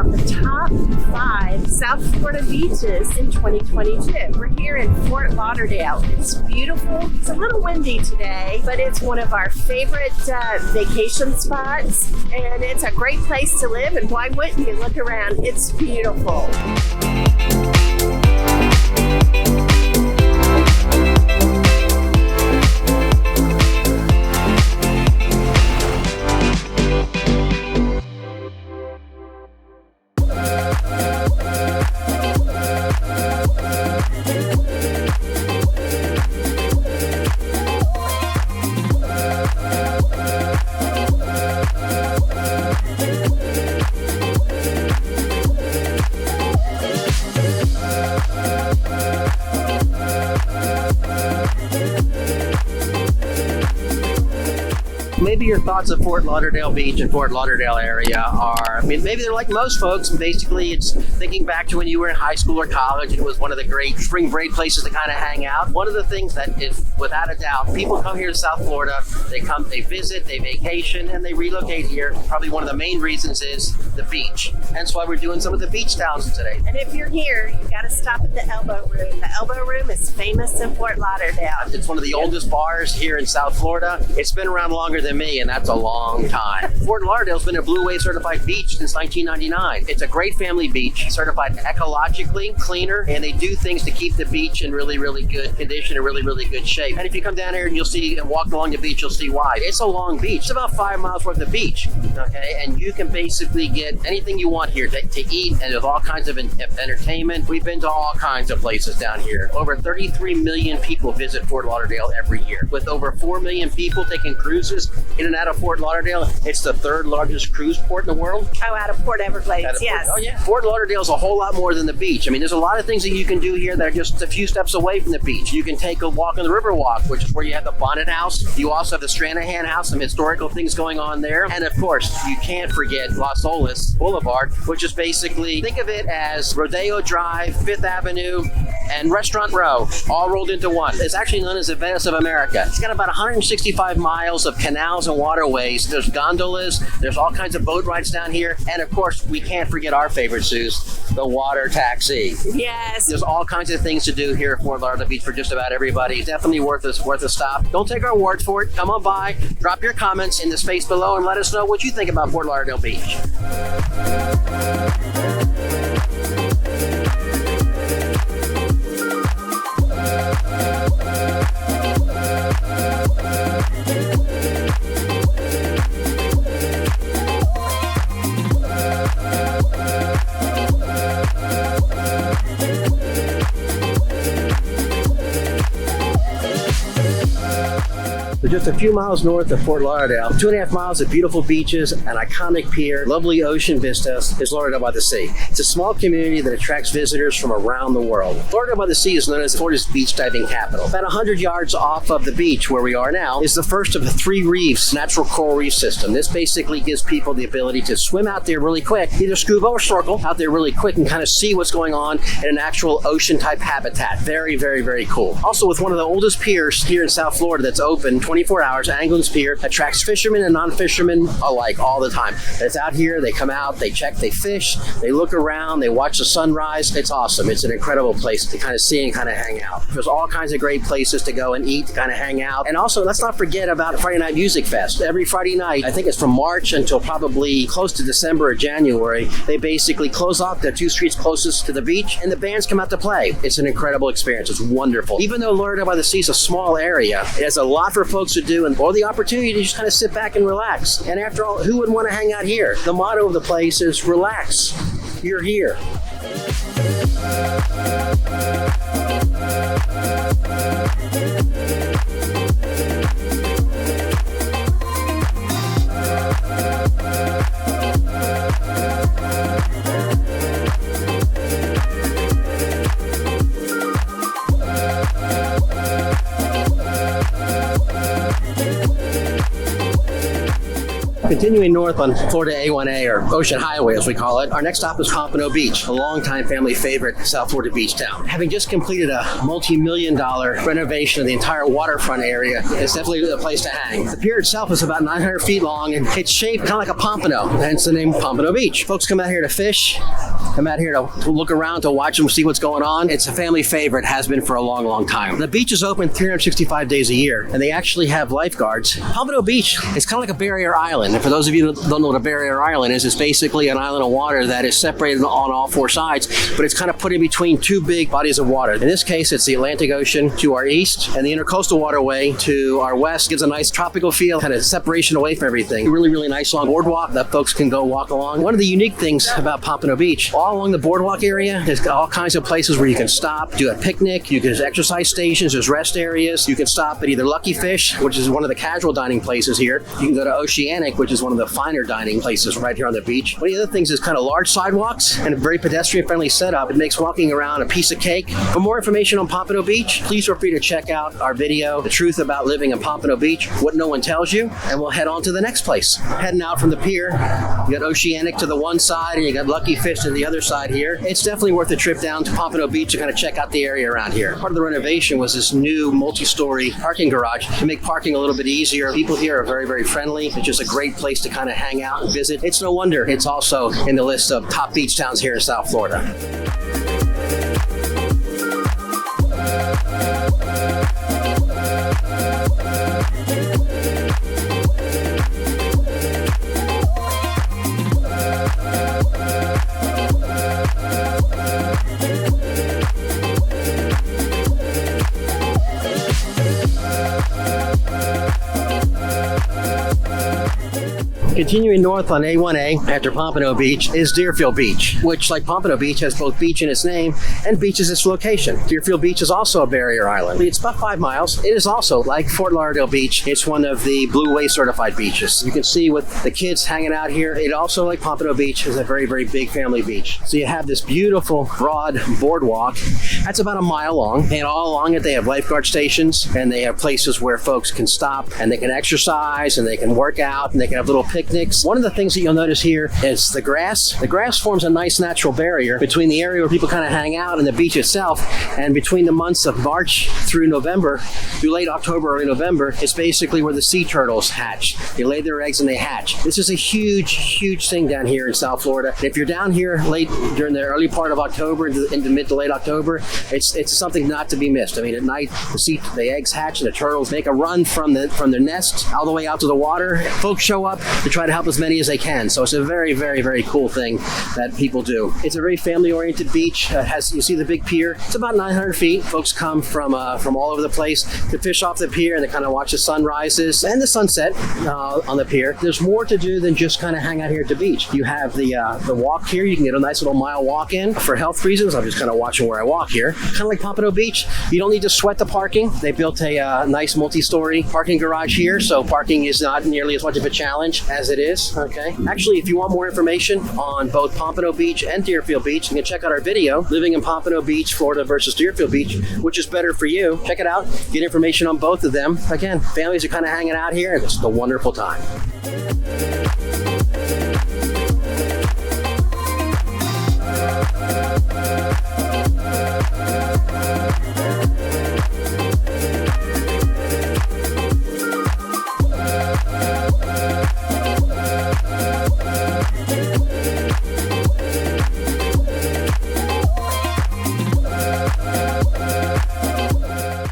about the top 5 South Florida beaches in 2022. We're here in Fort Lauderdale. It's beautiful. It's a little windy today, but it's one of our favorite vacation spots, and it's a great place to live, and why wouldn't you look around? It's beautiful. Maybe your thoughts of Fort Lauderdale Beach and Fort Lauderdale area are, maybe they're like most folks. Basically, it's thinking back to when you were in high school or college, and it was one of the great spring break places to kind of hang out. One of the things that is, without a doubt, people come here to South Florida, they visit, they vacation, and they relocate here. Probably one of the main reasons is the beach. Hence why we're doing some of the beach towns today. And if you're here, you got to stop at the Elbow Room. The Elbow Room is famous in Fort Lauderdale. It's one of the oldest bars here in South Florida. It's been around longer than me, and that's a long time. Fort Lauderdale's been a Blue Wave certified beach since 1999. It's a great family beach, certified ecologically cleaner, and they do things to keep the beach in really, really good condition and really, really good shape. And if you come down here and you'll see and walk along the beach, you'll see why. It's a long beach. It's about 5 miles worth of beach, okay? And you can basically get anything you want here to eat, and there's all kinds of entertainment. We've been to all kinds of places down here. Over 33 million people visit Fort Lauderdale every year. With over 4 million people taking cruises in and out of Fort Lauderdale, it's the 3rd largest cruise port in the world. Oh, out of Port Everglades, yes. Oh, yeah. Fort Lauderdale's a whole lot more than the beach. There's a lot of things that you can do here that are just a few steps away from the beach. You can take a walk on the Riverwalk, which is where you have the Bonnet House. You also have the Stranahan House, some historical things going on there. And of course, you can't forget Las Olas Boulevard, which is basically, think of it as Rodeo Drive, 5th Avenue, and Restaurant Row, all rolled into one. It's actually known as the Venice of America. It's got about 165 miles of canals and waterways. There's gondolas, there's all kinds of boat rides down here, and of course, we can't forget our favorite, Suz, the water taxi. Yes. There's all kinds of things to do here at Fort Lauderdale Beach for just about everybody. Definitely worth a stop. Don't take our word for it. Come on by, drop your comments in the space below, and let us know what you think about Fort Lauderdale Beach. So just a few miles north of Fort Lauderdale, 2.5 miles of beautiful beaches, an iconic pier, lovely ocean vistas is Lauderdale-By-The-Sea. It's a small community that attracts visitors from around the world. Lauderdale-By-The-Sea is known as Florida's beach diving capital. About 100 yards off of the beach where we are now is the first of the 3 reefs natural coral reef system. This basically gives people the ability to swim out there really quick, either scuba or snorkel out there really quick and kind of see what's going on in an actual ocean type habitat. Very, very, very cool. Also, with one of the oldest piers here in South Florida that's open 24 hours, Anglin's Pier attracts fishermen and non-fishermen alike all the time. It's out here, they come out, they check, they fish, they look around, they watch the sunrise. It's awesome. It's an incredible place to kind of see and kind of hang out. There's all kinds of great places to go and eat, to kind of hang out. And also, let's not forget about Friday Night Music Fest. Every Friday night, I think it's from March until probably close to December or January, they basically close off the 2 streets closest to the beach, and the bands come out to play. It's an incredible experience. It's wonderful. Even though Lauderdale-By-The-Sea is a small area, it has a lot for folks to do, or the opportunity to just kind of sit back and relax. And after all, who wouldn't want to hang out here? The motto of the place is relax. You're here. Continuing north on Florida A1A, or Ocean Highway as we call it, our next stop is Pompano Beach, a longtime family favorite South Florida beach town. Having just completed a multi-million-dollar renovation of the entire waterfront area, it's definitely a place to hang. The pier itself is about 900 feet long, and it's shaped kind of like a pompano, hence the name Pompano Beach. Folks come out here to fish, come out here to look around, to watch them, see what's going on. It's a family favorite, has been for a long, long time. The beach is open 365 days a year, and they actually have lifeguards. Pompano Beach is kind of like a barrier island. And for those of you who don't know what a barrier island is, it's basically an island of water that is separated on all four sides, but it's kind of put in between two big bodies of water. In this case, it's the Atlantic Ocean to our east, and the Intercoastal Waterway to our west gives a nice tropical feel, kind of separation away from everything. Really, really nice long boardwalk that folks can go walk along. One of the unique things about Pompano Beach, all along the boardwalk area, there's all kinds of places where you can stop, do a picnic, there's exercise stations, there's rest areas. You can stop at either Lucky Fish, which is one of the casual dining places here. You can go to Oceanic, which is one of the finer dining places right here on the beach. One of the other things is kind of large sidewalks and a very pedestrian-friendly setup. It makes walking around a piece of cake. For more information on Pompano Beach, please feel free to check out our video, The Truth About Living in Pompano Beach, What No One Tells You, and we'll head on to the next place. Heading out from the pier, you got Oceanic to the one side, and you got Lucky Fish to the other side here. It's definitely worth a trip down to Pompano Beach to kind of check out the area around here. Part of the renovation was this new multi-story parking garage to make parking a little bit easier. People here are very, very friendly. It's just a great place to kind of hang out and visit. It's no wonder it's also in the list of top beach towns here in South Florida. Continuing north on A1A after Pompano Beach is Deerfield Beach, which, like Pompano Beach, has both beach in its name and beach as its location. Deerfield Beach is also a barrier island. It's about 5 miles. It is also, like Fort Lauderdale Beach, it's one of the Blue Way certified beaches. You can see with the kids hanging out here, it also, like Pompano Beach, is a very, very big family beach. So you have this beautiful, broad boardwalk. That's about a mile long, and all along it they have lifeguard stations, and they have places where folks can stop, and they can exercise, and they can work out, and they can have little picnics. One of the things that you'll notice here is the grass. The grass forms a nice natural barrier between the area where people kind of hang out and the beach itself, and between the months of March through November, through late October, early November, it's basically where the sea turtles hatch. They lay their eggs and they hatch. This is a huge, huge thing down here in South Florida. And if you're down here late during the early part of October into mid to late October, it's something not to be missed. I mean, at night the eggs hatch and the turtles make a run from their nest all the way out to the water. Folks show up to try to help as many as they can. So it's a very, very, very cool thing that people do. It's a very family-oriented beach. You see the big pier. It's about 900 feet. Folks come from all over the place to fish off the pier and to kind of watch the sunrises and the sunset on the pier. There's more to do than just kind of hang out here at the beach. You have the walk here. You can get a nice little mile walk in. For health reasons, I'm just kind of watching where I walk here. Kind of like Pompano Beach, you don't need to sweat the parking. They built a nice multi-story parking garage here, so parking is not nearly as much of a challenge as it is. Okay. Actually, if you want more information on both Pompano Beach and Deerfield Beach, you can check out our video, Living in Pompano Beach, Florida versus Deerfield Beach, which is better for you. Check it out. Get information on both of them. Again, families are kind of hanging out here, and it's a wonderful time.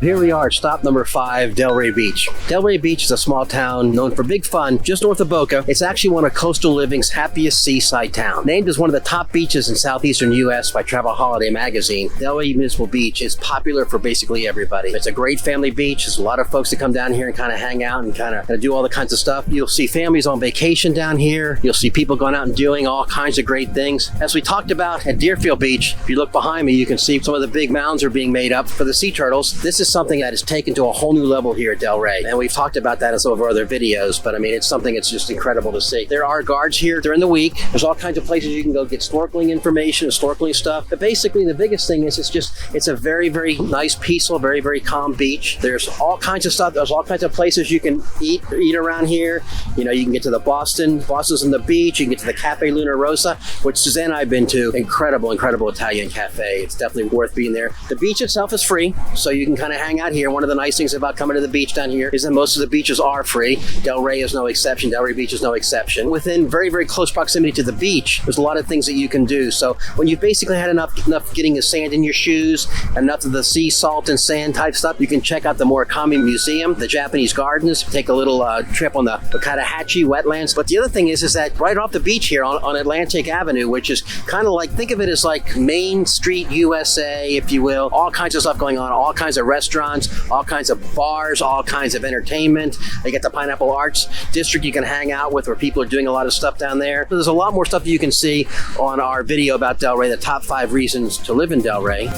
Here we are, stop number 5, Delray Beach. Delray Beach is a small town known for big fun just north of Boca. It's actually one of coastal living's happiest seaside towns. Named as one of the top beaches in southeastern U.S. by Travel Holiday magazine, Delray Municipal Beach is popular for basically everybody. It's a great family beach. There's a lot of folks that come down here and kind of hang out and kind of do all the kinds of stuff. You'll see families on vacation down here. You'll see people going out and doing all kinds of great things. As we talked about at Deerfield Beach, if you look behind me, you can see some of the big mounds are being made up for the sea turtles. This is is something that is taken to a whole new level here at Delray. And we've talked about that in some of our other videos, but I mean, it's something that's just incredible to see. There are guards here during the week. There's all kinds of places you can go get snorkeling information, snorkeling stuff. But basically, the biggest thing is it's a very, very nice, peaceful, very, very calm beach. There's all kinds of stuff. There's all kinds of places you can eat around here. You know, you can get to the Boston's on the beach. You can get to the Cafe Luna Rosa, which Suzanne and I have been to. Incredible Italian cafe. It's definitely worth being there. The beach itself is free, so you can kind of hang out here. One of the nice things about coming to the beach down here is that most of the beaches are free. Delray is no exception. Delray Beach is no exception. Within very, very close proximity to the beach, there's a lot of things that you can do. So when you've basically had enough getting the sand in your shoes, enough of the sea salt and sand type stuff, you can check out the Murakami Museum, the Japanese gardens, take a little trip on the Wakatahachi wetlands. But the other thing is that right off the beach here on Atlantic Avenue, which is kind of like, think of it as like Main Street USA, if you will. All kinds of stuff going on, all kinds of restaurants, all kinds of bars, all kinds of entertainment. You get the Pineapple Arts District you can hang out with, where people are doing a lot of stuff down there. So there's a lot more stuff that you can see on our video about Delray, the top 5 reasons to live in Delray.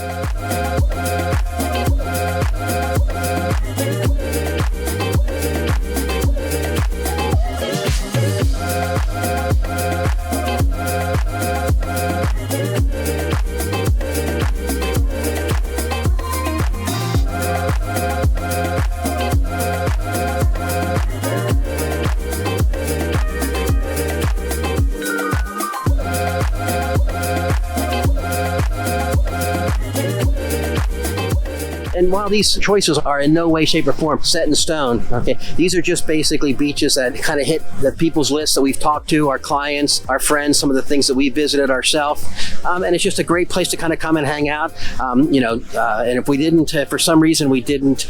And while these choices are in no way, shape, or form set in stone, okay, these are just basically beaches that kind of hit the people's list that we've talked to, our clients, our friends, some of the things that we visited ourselves. And it's just a great place to kind of come and hang out. And if we didn't, for some reason, we didn't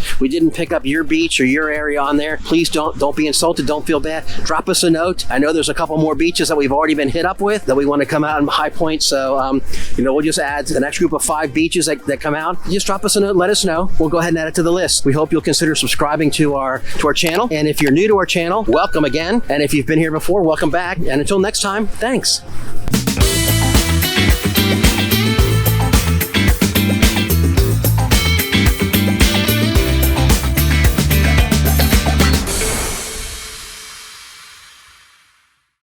pick up your beach or your area on there, please don't be insulted. Don't feel bad. Drop us a note. I know there's a couple more beaches that we've already been hit up with that we want to come out in High Point. So, we'll just add the next group of 5 beaches that come out. Just drop us a note. Let us know. We'll go ahead and add it to the list. We hope you'll consider subscribing to our channel. And if you're new to our channel, welcome again. And if you've been here before, welcome back. And until next time, thanks.